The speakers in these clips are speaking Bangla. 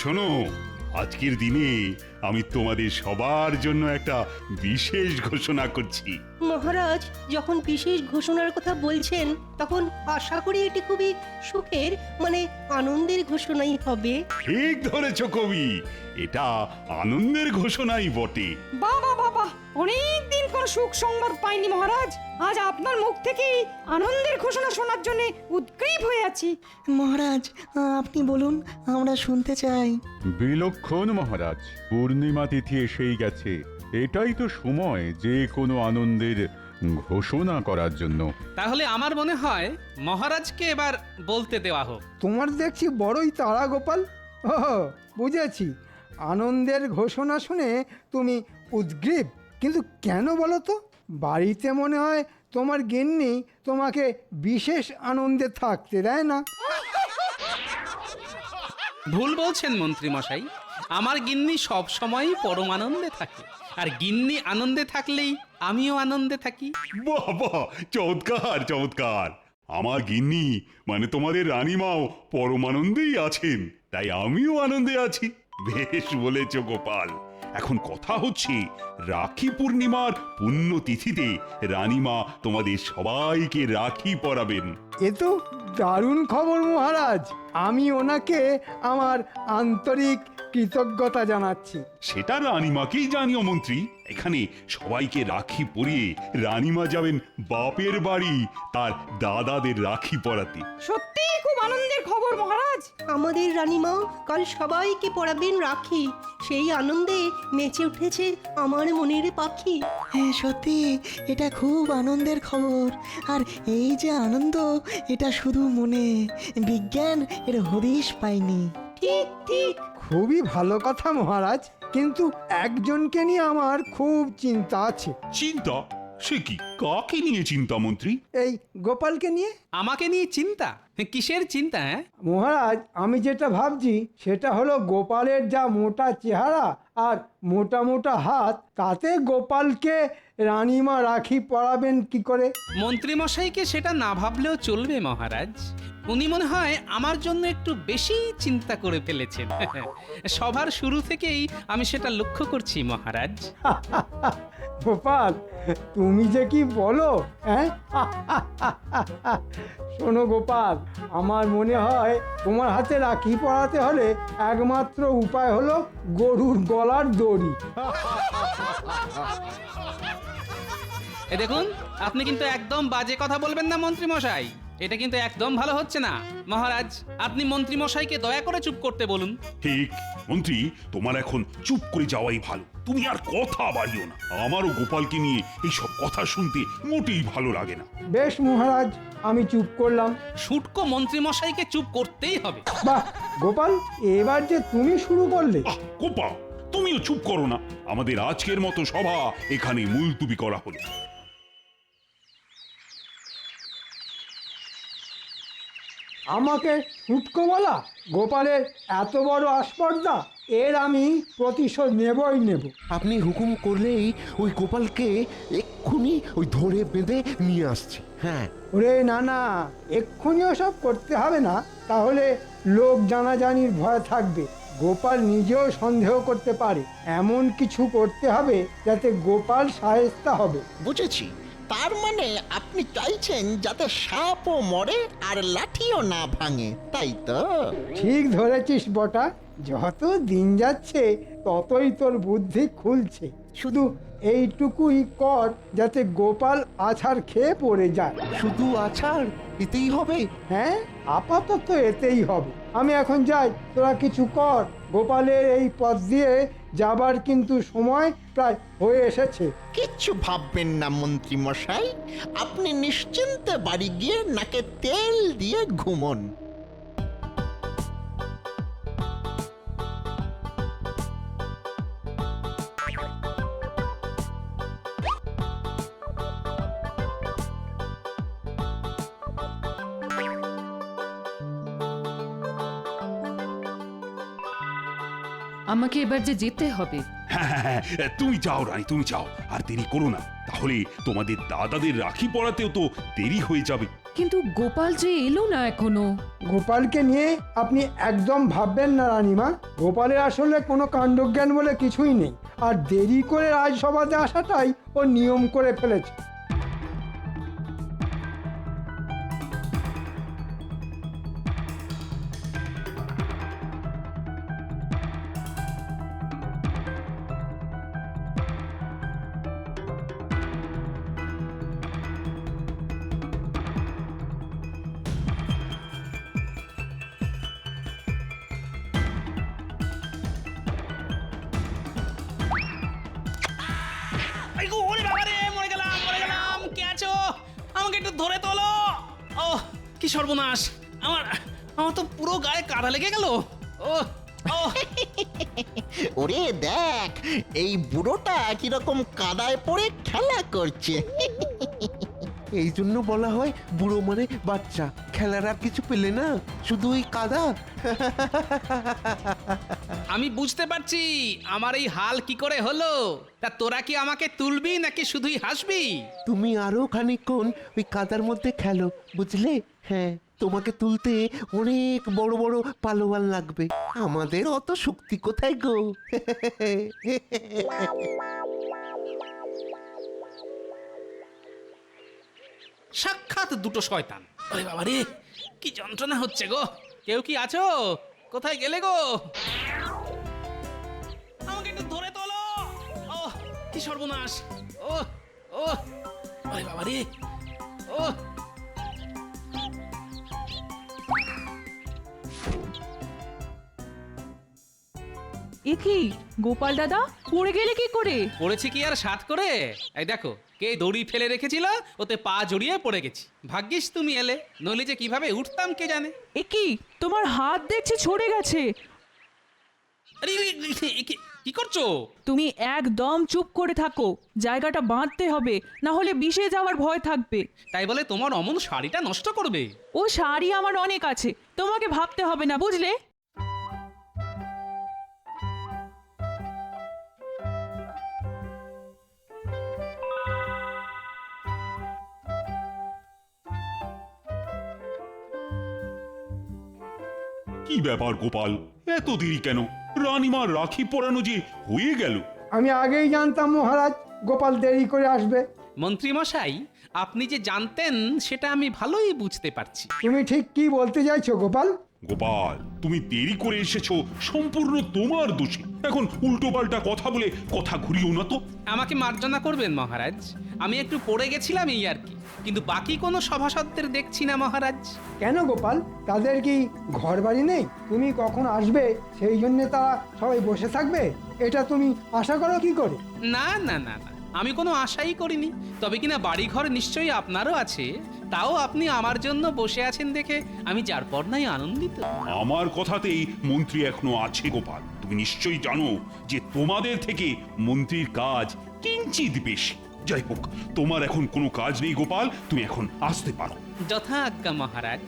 শোনো, আজকের দিনে আমি তোমাদের সবার জন্য একটা বিশেষ ঘোষণা করছি। মহারাজ যখন বিশেষ ঘোষণার কথা বলছেন তখন আশা করি এটি খুবই সুখের মানে আনন্দের ঘোষণাই হবে। ঠিক ধরেছ কবি, এটা আনন্দের ঘোষণাই বটে। বাবা বাবা, অনেক দিন কোন সুখ সংবাদ পাইনি মহারাজ। আজ আপনার মুখ থেকেই আনন্দের ঘোষণা শোনার জন্য উদ্গ্রীব হয়ে আছি। মহারাজ, আপনি বলুন, আমরা শুনতে চাই। বিলক্ষণ মহারাজ, পূর্ণিমা তিথি এসেই গেছে। এটাই তো সময় যে কোনো আনন্দের ঘোষণা করার জন্য। তাহলে আমার মনে হয় মহারাজকে এবার বলতে দেওয়া হোক। তোমার দেখছি বড়ই তাড়া গোপাল। ও বুঝেছি, আনন্দের ঘোষণা শুনে তুমি উদ্গ্রীব, কিন্তু কেন বলো তো? বাড়িতে মনে হয় তোমার গিন্নি তোমাকে বিশেষ আনন্দে থাকতে দেয় না। ভুল বলছেন মন্ত্রী মশাই, আমার গিন্নি সব সময়ই পরম আনন্দে থাকে, আর গিন্নি আনন্দে থাকলেই আমিও আনন্দে থাকি। বাহ বাহ, চমৎকার চমৎকার। আমার গিন্নি মানে তোমাদের রানীমাও পরমানন্দেই আছেন, তাই আমিও আনন্দে আছি। বেশ বলেছ গোপাল। এখন কথা হচ্ছে, রাখি পূর্ণিমার পুণ্য তিথিতে রানীমা তোমাদের সবাইকে রাখি পরাবেন। এ তো দারুণ খবর মহারাজ। আমি ওনাকে আমার আন্তরিক কৃতজ্ঞতা জানাচ্ছি। সেটা রানীমাকেই জানিও মন্ত্রী। এখানে সবাইকে রাখি পরিয়ে রানীমা যাবেন বাপের বাড়ি তার দাদাদের রাখি পরাতে। সত্যি খুব আনন্দের খবর মহারাজ। আমাদের রানীমাও কাল সবাইকে পরাবেন রাখি, সেই আনন্দে নেচে উঠেছে আমার মনের পাখি। হ্যাঁ সত্যি, এটা খুব আনন্দের খবর। আর এই যে আনন্দ, এটা শুধু মনে, বিজ্ঞান এর হদিশ পায়নি। ঠিক ঠিক। খুবই ভালো কথা মহারাজ, কিন্তু একজনকে নিয়ে আমার খুব চিন্তা আছে। চিন্তা? সে কি, কাকে নিয়ে চিন্তা মন্ত্রী? এই গোপালকে নিয়ে। আমাকে নিয়ে চিন্তা? কিসের চিন্তা? মহারাজ, আমি যেটা ভাবছি সেটা হলো গোপালের যা মোটা চেহারা আর মোটা মোটা হাত, তাতে গোপালকে রানীমা রাখি পরাবেন কি করে? মন্ত্রী মশাইকে সেটা না ভাবলেও চলবে মহারাজ। উনি মনে হয় আমার জন্য একটু বেশি চিন্তা করে ফেলেছেন। সবার শুরু থেকেই আমি সেটা লক্ষ্য করছি মহারাজ। গোপাল, তুমি যে কি বলো, হ্যাঁ? শোনো গোপাল, আমার মনে হয় তোমার হাতে রাখি পরাতে হলে একমাত্র উপায় হলো গরুর গলার দড়ি। এ দেখুন, আপনি কিন্তু একদম বাজে কথা বলবেন না মন্ত্রী মশাই। এটা কিন্তু একদম ভালো হচ্ছে না। মহারাজ, আপনি মন্ত্রী মশাইকে দয়া করে চুপ করতে বলুন। ঠিক মন্ত্রী, তোমার এখন চুপ করে যাওয়াই ভালো। তুমি আর কথা বাড়িও না। আমারও গোপালকে নিয়ে এইসব কথা শুনতে মোটেই ভালো লাগে না। বেশ মহারাজ, আমি চুপ করলাম। শুটকো মন্ত্রী মশাইকে চুপ করতেই হবে। বাহ গোপাল, এবার যে তুমি শুরু করলে। গোপাল, তুমিও চুপ করো না। আমাদের আজকের মতো সভা এখানে মুলতুবি করা হলো। আমাকে ছুটকো বলা? গোপালের এত বড় আস্পর্ধা, এর আমি প্রতিশোধ নেবই নেব। আপনি হুকুম করলেই ওই গোপালকে এক্ষুনি ওই ধরে বেঁধে নিয়ে আসছি। হ্যাঁ, ওরে না না, এক্ষুনি ওসব করতে হবে না, তাহলে লোক জানাজানির ভয় থাকবে। গোপাল নিজেও সন্দেহ করতে পারে। এমন কিছু করতে হবে যাতে গোপাল শায়েস্তা হবে। বুঝেছি, তার মানে আপনি চাইছেন যাতে সাপও মরে আর লাঠিও না ভাঙে, তাই তো? ঠিক ধরেছিস বটা। যত দিন যাচ্ছে ততই তোর বুদ্ধি খুলছে। শুধু এইটুকুই কর যাতে গোপাল আছাড় খেয়ে পড়ে যায়। শুধু আছাড় এতেই হবে? হ্যাঁ, আপাতত এতেই হবে। আমি এখন যাই, তোরা কিছু কর। গোপালের এই পথ দিয়ে যাবার কিন্তু সময় প্রায় হয়ে এসেছে। কিচ্ছু ভাববেন না মন্ত্রী মশাই, আপনি নিশ্চিন্তে বাড়ি গিয়ে নাকে তেল দিয়ে ঘুমন। আমাকে এবার যে যেতে হবে। হ্যাঁ, তুমি যাও রানী, তুমি যাও, আর দেরি করো না। তাহলে তোমাদের দাদাদের রাখি পরাতেও তো দেরি হয়ে যাবে। কিন্তু গোপাল যে এলো না এখনো। গোপালকে নিয়ে আপনি একদম ভাববেন না রানীমা। গোপালের আসলে কোনো কাণ্ডজ্ঞান বলে কিছুই নেই, আর দেরি করে রাজসভাতে আসাটাই ও নিয়ম করে ফেলেছে। এই গো, ওরে বাবা রে, মরে গেলাম, কে আছো? আমাকে একটু ধরে তোলো। ও কি সর্বনাশ, আমার আমার তো পুরো গায়ে কাদা লেগে গেল। ও ও ওরে দেখ, এই বুড়োটা কিরকম কাদায় পড়ে খেলা করছে। এই জন্য বলা হয় বুড়ো মানে বাচ্চা, খেলার আর কিছু পেলে না, শুধু ওই কাদা। আমি বুঝতে পারছি আমার এই হাল কি করে হলো। তা তোরা কি আমাকে তুলবি নাকি শুধুই হাসবি? তুমি আরো খানিকক্ষণ ওই কাদার মধ্যে খেলো, বুঝলে? হ্যাঁ, তোমাকে তুলতে অনেক বড় বড় পালোয়ান লাগবে, আমাদের অত শক্তি কোথায় গো। সাক্ষাৎ দুটো শয়তান। আরে বাবা রে, কি যন্ত্রণা হচ্ছে গো। কেউ কি আছো? কোথায় গেলে গো? আমাকে একটু ধরে তোলো। ও কি সর্বনাশ। ও ও আরে বাবা রে। ও এ কি গোপাল দাদা, পড়ে গেলে কি করে? পড়েছি কি আর সাত করে? এই দেখো, কে দড়ি ফেলে রেখেছিল, ওতে পা জড়িয়ে পড়ে গেছি। ভাগ্যিস তুমি এলে, নইলে যে কিভাবে উঠতাম কে জানে। এ কি, তোমার হাত দেখছি ছড়ে গেছে। আরে কি করছো? তুমি একদম চুপ করে থাকো, জায়গাটা বাঁধতে হবে, না হলে বিষে যাওয়ার ভয় থাকবে। তাই বলে তোমার অমন শাড়িটা নষ্ট করবে? ও শাড়ি আমার অনেক আছে, তোমাকে ভাবতে হবে না, বুঝলে? কি ব্যাপার গোপাল, এত দেরি কেন? রানীমার রাখি পরানো যে হয়ে গেল। আমি আগেই জানতাম মহারাজ গোপাল দেরি করে আসবে। মন্ত্রী মশাই, আপনি যে জানতেন সেটা আমি ভালোই বুঝতে পারছি। তুমি ঠিক কি বলতে চাইছো গোপাল? গোপাল, তুমি দেরি করে এসেছো সম্পূর্ণ তোমার দোষে। এখন উল্টো পাল্টা কথা বলে কথা ঘুরিও না তো। আমাকে মার্জনা করবেন মহারাজ, আমি একটু পড়ে গেছিলাম এই আর কি। কিন্তু বাকি কোনো সভাসদদের দেখছি না মহারাজ। কেন গোপাল, তাদের কি ঘর বাড়ি নেই? তুমি কখন আসবে সেই জন্য তারা সবাই বসে থাকবে, এটা তুমি আশা করো কি করে? না না না না, আমি কোনো আশাই করিনি। তবে কিনা বাড়িঘর নিশ্চয়ই আপনারও আছে, তাও আপনি আমার জন্য বসে আছেন দেখে আমি যার পর নাই আনন্দিত। আমার কথাতেই মন্ত্রী এখনো আছে গোপাল। তুমি নিশ্চয়ই জানো যে তোমাদের থেকে মন্ত্রীর কাজ কিঞ্চিত বেশি। যাই হোক, তোমার এখন কোনো কাজ নেই গোপাল, তুমি এখন আসতে পারো। যথা আজ্ঞা মহারাজ।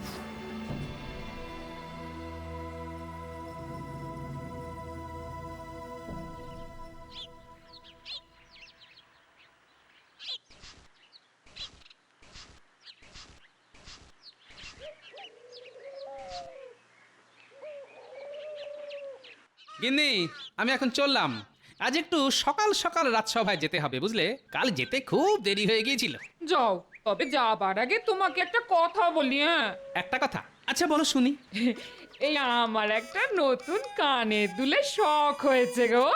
গিন্নি, আমি এখন চললাম। আজ একটু সকাল সকাল রাজসভায় যেতে হবে, বুঝলে? কাল যেতে খুব দেরি হয়ে গিয়েছিল। যাও, তবে যাবার আগে তোমাকে একটা কথা বলি। হ্যাঁ, একটা কথা? আচ্ছা বলো শুনি। এই আমার একটা নতুন কানের দুলের শখ হয়েছে গো।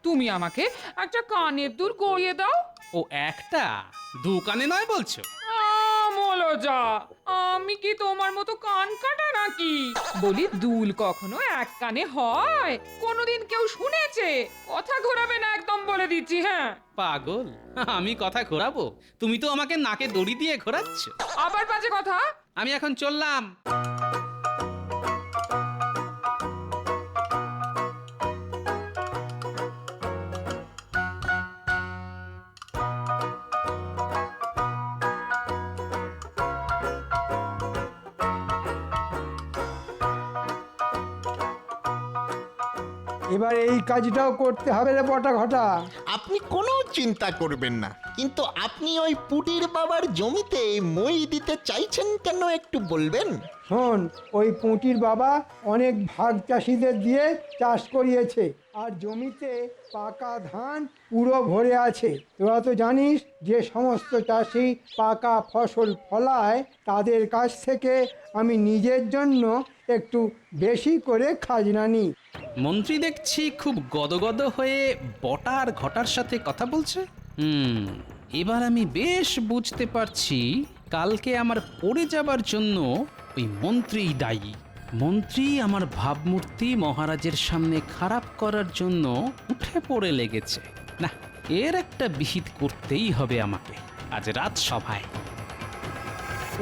তুমি আমাকে একটা কানের দুল গড়িয়ে দাও। ও একটা? দু কানে নয় বলছো? মলজা, আমি কি তোমার মতো কান কাটা নাকি? বলি, দুল কখনো এক কানে হয়? কোনোদিন কেউ শুনেছে? কথা ঘোরাবে না একদম, বলে দিচ্ছি। হ্যাঁ, পাগল, আমি কথা ঘোরাবো? তুমি তো আমাকে নাকে দড়ি দিয়ে ঘোরাচ্ছ। আবার বাজে কথা। আমি এখন চললাম। এবার এই কাজটাও করতে হবে রে বটা ঘটা। আপনি কোনো চিন্তা করবেন না, কিন্তু আপনি ওই পুটির বাবার জমিতে মই দিতে চাইছেন কেন একটু বলবেন? শোন, ওই পুঁটির বাবা অনেক ভাগ চাষিদের দিয়ে চাষ করিয়েছে, আর জমিতে পাকা ধান পুরো ভরে আছে। তোরা তো জানিস যে সমস্ত চাষি পাকা ফসল ফলায় তাদের কাছ থেকে আমি নিজের জন্য একটু বেশি করে খাজনা নিই। মন্ত্রী দেখছি খুব গদগদ হয়ে বটা আর ঘটার সাথে কথা বলছে। এবার আমি বেশ বুঝতে পারছি কালকে আমার পড়ে যাবার জন্য ওই মন্ত্রীই দায়ী। মন্ত্রী আমার ভাবমূর্তি মহারাজের সামনে খারাপ করার জন্য উঠে পড়ে লেগেছে। না, এর একটা বিহিত করতেই হবে আমাকে আজ রাত সভায়।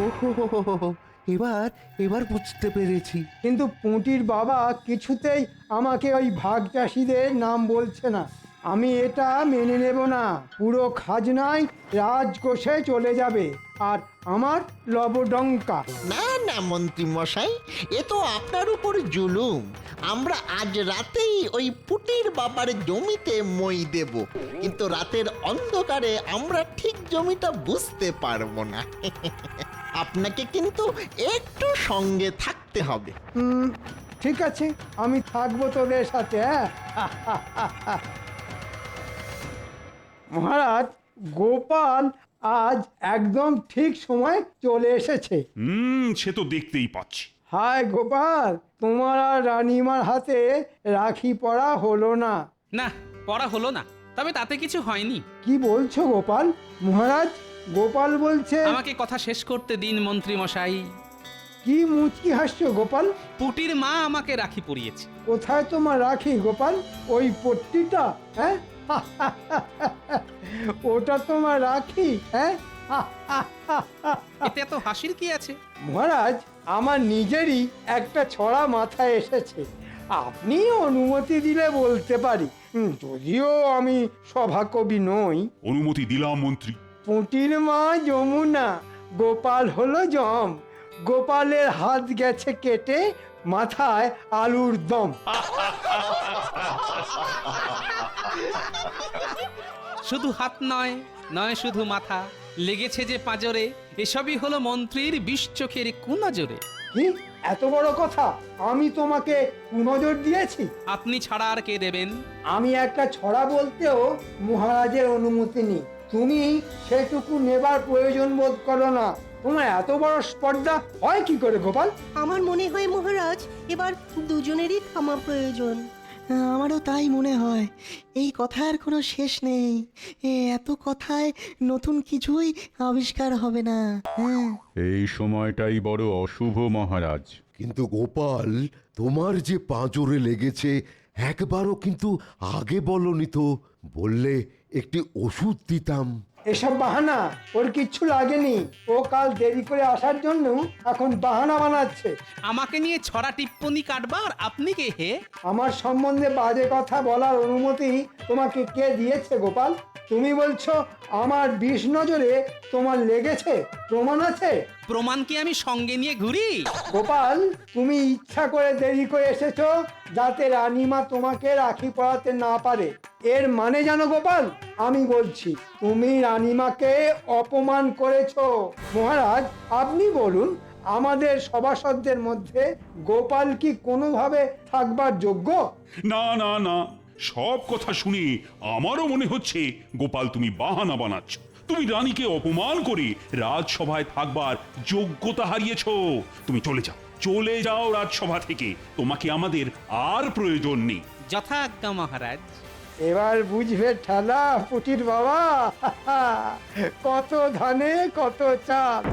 ওহো, এবার এবার বুঝতে পেরেছি। কিন্তু পুঁটির বাবা কিছুতেই আমাকে ওই ভাগ চাষিদের নাম বলছে না। আমি এটা মেনে নেব না। পুরো খাজনায় রাজকোষে চলে যাবে আর আমার লবডঙ্কা। না না মন্ত্রী মশাই, এ তো আপনার উপর জুলুম। আমরা আজ রাতেই ওই পুটির বাবার জমিতে মই দেব, কিন্তু রাতের অন্ধকারে আমরা ঠিক জমিটা বুঝতে পারবো না। আপনাকে কিন্তু একটু সঙ্গে থাকতে হবে। ঠিক আছে, আমি থাকবো তোদের সাথে। মহারাজ, গোপাল আজ একদম ঠিক সময় চলে এসেছে। সে তো দেখতেই পাচ্ছি। হায় গোপাল, তোমার আর রানীমার হাতে রাখি পরা হলো না। না, পড়া হলো না, তবে তাতে কিছু হয়নি। কি বলছো গোপাল? মহারাজ, গোপাল বলছে। আমাকে কথা শেষ করতে দিন মন্ত্রী মশাই। কি মুচকি হাসছো গোপাল? পুটির মা আমাকে রাখি পরিয়েছে। কোথায় তোমার রাখি গোপাল? ওই পট্টিটা? হ্যাঁ, ওটা তোমার রাখি? হ্যাঁ, এতে এত হাসির কি আছে? মহারাজ, আমার নিজেরই একটা ছড়া মাথায় এসেছে। আপনি অনুমতি দিলে বলতে পারি, যদিও আমি সভাকবি নই। অনুমতি দিলাম মন্ত্রী। পুঁটির মা যমুনা, গোপাল হলো জম, গোপালের হাত গেছে কেটে, মাথায় আলুর দম। শুধু হাত নয়, নয় শুধু মাথা, লেগেছে যে পাঁজরে, এসবই হলো মন্ত্রীর বিষ চোখের কুনজরে। কি এত বড় কথা? আমি তোমাকে কুনজর দিয়েছি? আপনি ছাড়া আর কে দেবেন? আমি একটা ছড়া বলতেও মহারাজের অনুমতি নিই, তুমি সেটুকু নেবার প্রয়োজন বোধ করো না। তোমার এত বড় স্পর্ধা হয় কি করে গোপাল? আমার মনে হয় মহারাজ, এবার দুজনেরই থামা প্রয়োজন। আমারও তাই মনে হয়। এই কথার কোনো শেষ নেই। এত কথায় নতুন কিছুই আবিষ্কার হবে না। হ্যাঁ, এই সময়টাই বড় অশুভ মহারাজ। কিন্তু গোপাল, তোমার যে পাঁজরে লেগেছে একবারও কিন্তু আগে বলনি তো। বললে একটি ওষুধ দিতাম। এসব বাহানা, ওর কিচ্ছু লাগেনি। ও কাল দেরি করে আসার জন্য এখন বাহানা বানাচ্ছে। আমাকে নিয়ে ছড়া টিপ্পনি কাটবার আপনি কে হে? আমার সম্বন্ধে বাজে কথা বলার অনুমতি তোমাকে কে দিয়েছে গোপাল? তুমি বলছো আমার বিষ নজরে তোমার লেগেছে, প্রমাণ আছে? প্রমাণ কি আমি সঙ্গে নিয়ে ঘুরি? গোপাল, তুমি ইচ্ছা করে দেরি করে এসেছো যাতে রানীমা তোমাকে রাখি পরাতে না পারে। এর মানে জানো গোপাল? আমি বলছি তুমি রানীমাকে অপমান করেছো। মহারাজ, আপনি বলুন, আমাদের সভাসদদের মধ্যে গোপাল কি কোনোভাবে থাকবার যোগ্য? না না না, সব কথা শুনে আমারও মনে হচ্ছে গোপাল তুমি বাহানা বানাচ্ছ। তুমি রানীকে অপমান করে রাজসভায় থাকবার যোগ্যতা হারিয়েছো। তুমি চলে যাও, চলে যাও রাজসভা থেকে। তোমাকে আমাদের আর প্রয়োজন নেই। যথাজ্ঞা মহারাজ। এবার বুঝবে ঠেলা পুটির বাবা, কত ধানে কত চাল।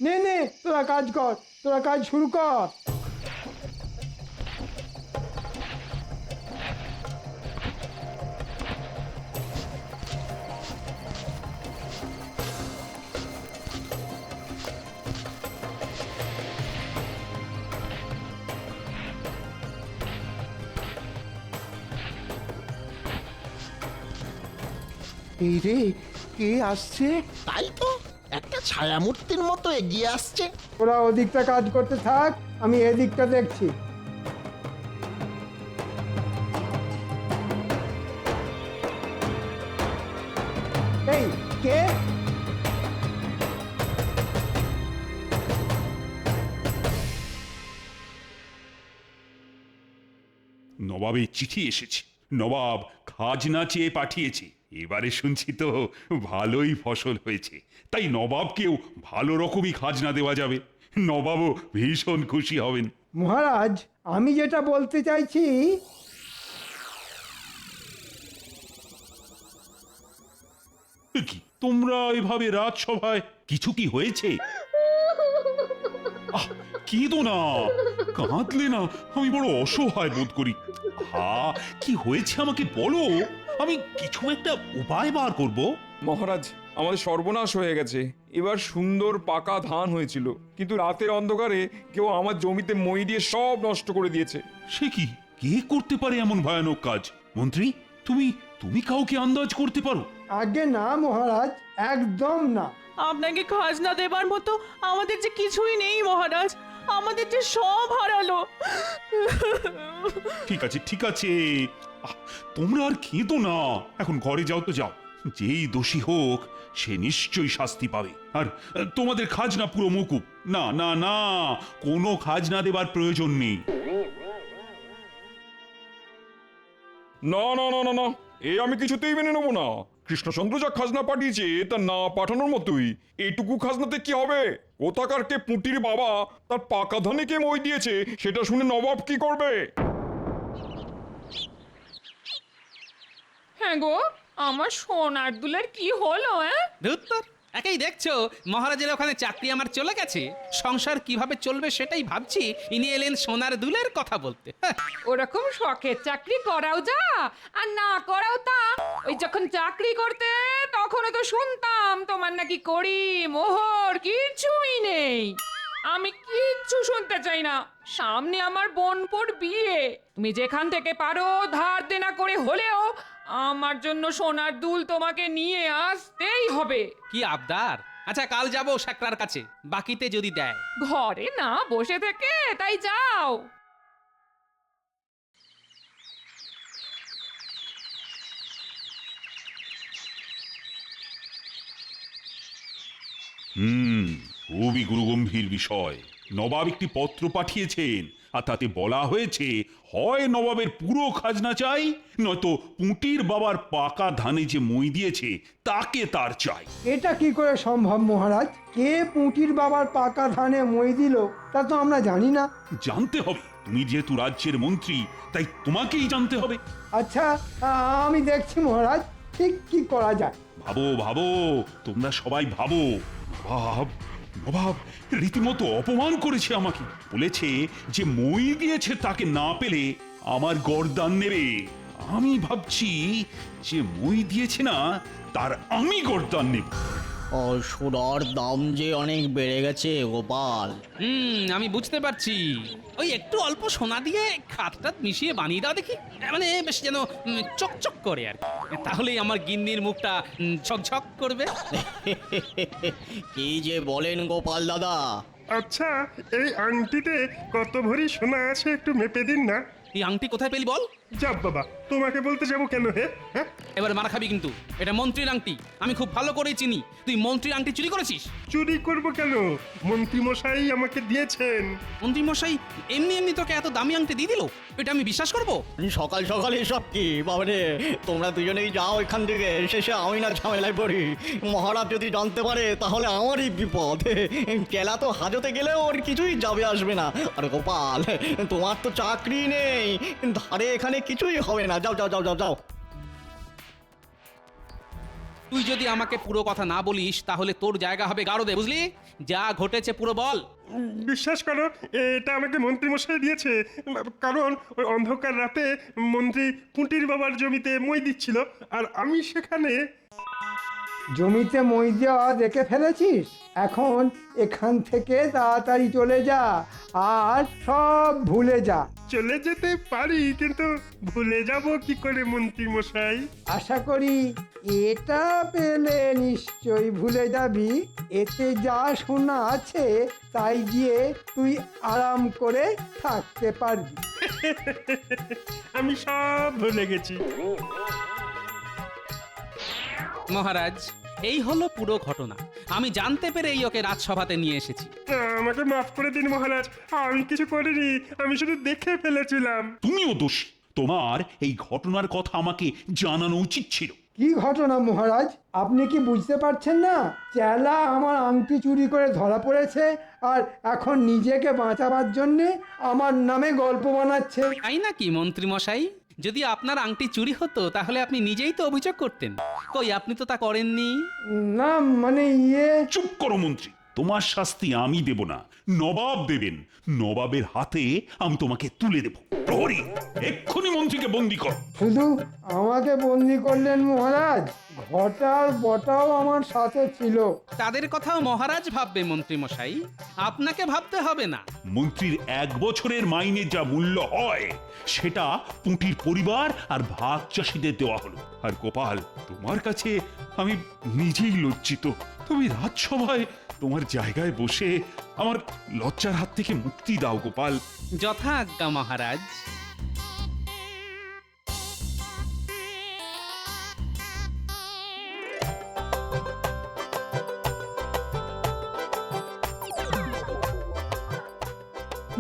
নে নে, তোরা কাজ কর, তোরা কাজ শুরু কর। এই রে, কে আসছে? তাই তো একটা ছায়ামূর্তির মতো এগিয়ে আসছে। ওরা ওদিকটা কাজ করতে থাক, আমি এদিকটা দেখছি। এই কে? নবাবের চিঠি এসেছে। নবাব খাজনা চেয়ে পাঠিয়েছে। এবারে শুনছি তো ভালোই ফসল হয়েছে, তাই নবাবকেও ভালো রকমই খাজনা দেওয়া যাবে। নবাবও ভীষণ খুশি হবেন। মহারাজ, আমি যেটা বলতে চাইছি, কি তোমরা এভাবে রাজসভায়, কিছু কি হয়েছে? কেঁদো না, কাঁদলে না আমি বড় অসহায় বোধ করি। কি হয়েছে আমাকে বলো, আমি কিছু একটা উপায় বার করব। মহারাজ, আমাদের সর্বনাশ হয়ে গেছে। এবার সুন্দর পাকা ধান হয়েছিল, কিন্তু রাতের অন্ধকারে কেউ আমার জমিতে মই দিয়ে সব নষ্ট করে দিয়েছে। সে কি, কে করতে পারে এমন ভয়ানক কাজ? মন্ত্রী, তুমি তুমি কাউকে আন্দাজ করতে পারো? আগে না মহারাজ, একদম না। আপনাকে খাজনা দেবার মতো আমাদের যে কিছুই নেই মহারাজ, আমাদের যে সব হারালো। ঠিক আছে ঠিক আছে, তোমরা আর কেঁদো না, এখন ঘরে যাও তো যাও। যেই দোষী হোক সে নিশ্চয়ই শাস্তি পাবে। আর তোমাদের খাজনা পুরো মকুব। না না না, কোনো খাজনা দেবার প্রয়োজন নেই। না না না না না, এ আমি কিছুতেই মেনে নেবো না। কৃষ্ণচন্দ্র যা খাজনা পাঠিয়েছে তা না পাঠানোর মতোই। এইটুকু খাজনাতে কি হবে? কোথাকার কে পুঁটির বাবা তার পাকা ধানে কে মই দিয়েছে সেটা শুনে নবাব কি করবে? হ্যাঁ গো, আমার সোনার দুলের কি হলো? ধুত্তর, একেই দেখছো মহারাজের ওখানে চাকরি আমার চলে গেছে, সংসার কিভাবে চলবে সেটাই ভাবছি, ইনি এলেন সোনার দুলের কথা বলতে। ওরকম শখের চাকরি করাও যা আর না করাও তা। ওই যখন চাকরি করতে তখনও তো শুনতাম তোমার নাকি কড়ি মোহর কিছুই নেই। আমি কিচ্ছু শুনতে চাই না। সামনে আমার বোনপোর বিয়ে, তুমি যেখান থেকে পারো ধার দেনা করে হলেও আমার জন্য সোনার দুল তোমাকে নিয়ে আসতেই হবে। কি আবদার? আচ্ছা, কাল যাবো শাকরার কাছে, বাকিতে যদি দেয়। ঘরে না বসে থেকে তাই যাও। খুবই গুরুগম্ভীর বিষয়। নবাব একটি পত্র পাঠিয়েছেন, আর তাতে বলা হয়েছে হয় নবাবের পুরো খাজনা চাই, নয়তো পুঁটির বাবার পাকা ধানে যে মই দিয়েছে তাকে তার চাই। এটা কি করে সম্ভব মহারাজ? কে পুঁটির বাবার পাকা ধানে মই দিল তা তো আমরা জানি না। জানতে হবে, তুমি যেহেতু রাজ্যের মন্ত্রী তাই তোমাকেই জানতে হবে। আচ্ছা, আমি দেখছি মহারাজ, ঠিক কি করা যায়। ভাবো ভাবো, তোমরা সবাই ভাবো। নবাব নবাব রীতিমতো অপমান করেছে আমাকে, বলেছে যে মই দিয়েছে তাকে না পেলে আমার গর্দান নেবে। আমি ভাবছি যে মই দিয়েছে না তার আমি গর্দান নেব। সোনার দাম যে অনেক বেড়ে গেছে গোপাল। আমি বুঝতে পারছি। ওই একটু অল্প সোনা দিয়ে খাতটা মিশিয়ে বানিয়ে দাও দেখি, মানে বেশ যেন চকচক করে আর কি। তাহলেই আমার গিন্নির মুখটা ঝকঝক করবে। কি যে বলেন গোপাল দাদা। আচ্ছা, এই আংটিতে কত ভরি সোনা আছে একটু মেপে দিন না। এই আংটি কোথায় পেলি বল? যাব বাবা, তোমাকে বলতে যাবো কেন? হ্যাঁ, এবার মারা খাবি কিন্তু। এটা মন্ত্রীর আংটি, আমি খুব ভালো করেই চিনি। তুই মন্ত্রীর আংটি চুরি করেছিস? চুরি করব কেন? মন্ত্রী মশাই আমাকে দিয়েছেন। মন্ত্রী মশাই এমনি এমনি তোকে এত দামি আংটি দিয়ে দিল? এটা আমি বিশ্বাস করব? সকাল সকাল এসব কি বাবারে? তোমরা দুজনেই যাও এখান থেকে, শেষে আমি না ঝামেলায় পড়ি। মহারাজ যদি জানতে পারে তাহলে আমারই বিপদ। কেলা তো হাজতে গেলেও ওর কিছুই যাবে আসবে না। আর গোপাল, তোমার তো চাকরি নেই, ধারে এখানে কিছুই হবে না। যাও যাও যাও যাও যাও। তুই যদি আমাকে পুরো কথা না বলিস তাহলে তোর জায়গা হবে গারদে, বুঝলি? যা ঘটেছে পুরো বল। বিশ্বাস করো, এটা আমাকে মন্ত্রী মশাই দিয়েছে। কারণ ওই অন্ধকার রাতে মন্ত্রী পুঁটির বাবার জমিতে মই দিচ্ছিল, আর আমি সেখানে। জমিতে মই দেওয়া দেখে ফেলেছিস? এখন এখান থেকে তাড়াতাড়ি চলে যা আর সব ভুলে যা। চলে যেতে পারি, কিন্তু ভুলে যাব কি করে মন্ত্রী মশাই? আশা করি এটা পেলে নিশ্চয়ই ভুলে যাবি। এতে যা শোনা আছে তাই দিয়ে তুই আরাম করে থাকতে পারবি। আমি সব ভুলে গেছি। মহারাজ, এই হলো পুরো ঘটনা। আমি জানতে পেরেই ওকে রাজসভাতে নিয়ে এসেছি। আমাকে মাফ করে দিন মহারাজ, আমি কিছু করিনি, আমি শুধু দেখে ফেলেছিলাম। তুমিও দোষী। তোমার এই ঘটনার কথা আমাকে জানানো উচিত ছিল। কি ঘটনা মহারাজ? আপনি কি বুঝতে পারছেন না? চেলা আমার আংটি চুরি করে ধরা পড়েছে আর এখন নিজেকে বাঁচাবার জন্যে আমার নামে গল্প বানাচ্ছে। তাই নাকি মন্ত্রী মশাই? যদি আপনার আংটি চুরি হতো তাহলে আপনি নিজেই তো অভিযোগ করতেন। কই, আপনি তো তা করেননি। না মানে চুপ করো মন্ত্রী। তোমার শাস্তি আমি দেব না, নবাব দেবেন। নবাবের হাতে আমি তোমাকে তুলে দেব। প্রহরী, এক্ষুনি মন্ত্রীকে বন্দি কর। শুধু আমাকে বন্দি করলেন মহারাজ, ঘটার বটাও আমার সাথে ছিল। তাদের কথাও মহারাজ ভাববে মন্ত্রী মশাই, আপনাকে ভাবতে হবে না। মন্ত্রীর 1 বছরের মাইনে যা মূল্য হয় সেটা পুঁটির পরিবার আর ভাগ চাষীদের দেওয়া হলো। আর গোপাল, তোমার কাছে আমি নিজেই লজ্জিত। তুমি রাজসভায় তোমার জায়গায় বসে আমার লজ্জার হাত থেকে মুক্তি দাও গোপাল। যথা আজ্ঞা মহারাজ।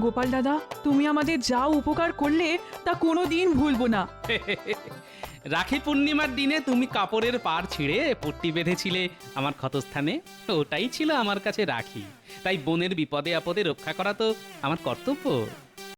গোপাল দাদা, তুমি আমাদের যা উপকার করলে তা কোনোদিন ভুলবো না। রাখি পূর্ণিমার দিনে তুমি কাপড়ের পাড় ছিঁড়ে পট্টি বেঁধেছিলে আমার ক্ষতস্থানে, ওটাই ছিল আমার কাছে রাখি। তাই বোনের বিপদে আপদে রক্ষা করা তো আমার কর্তব্য।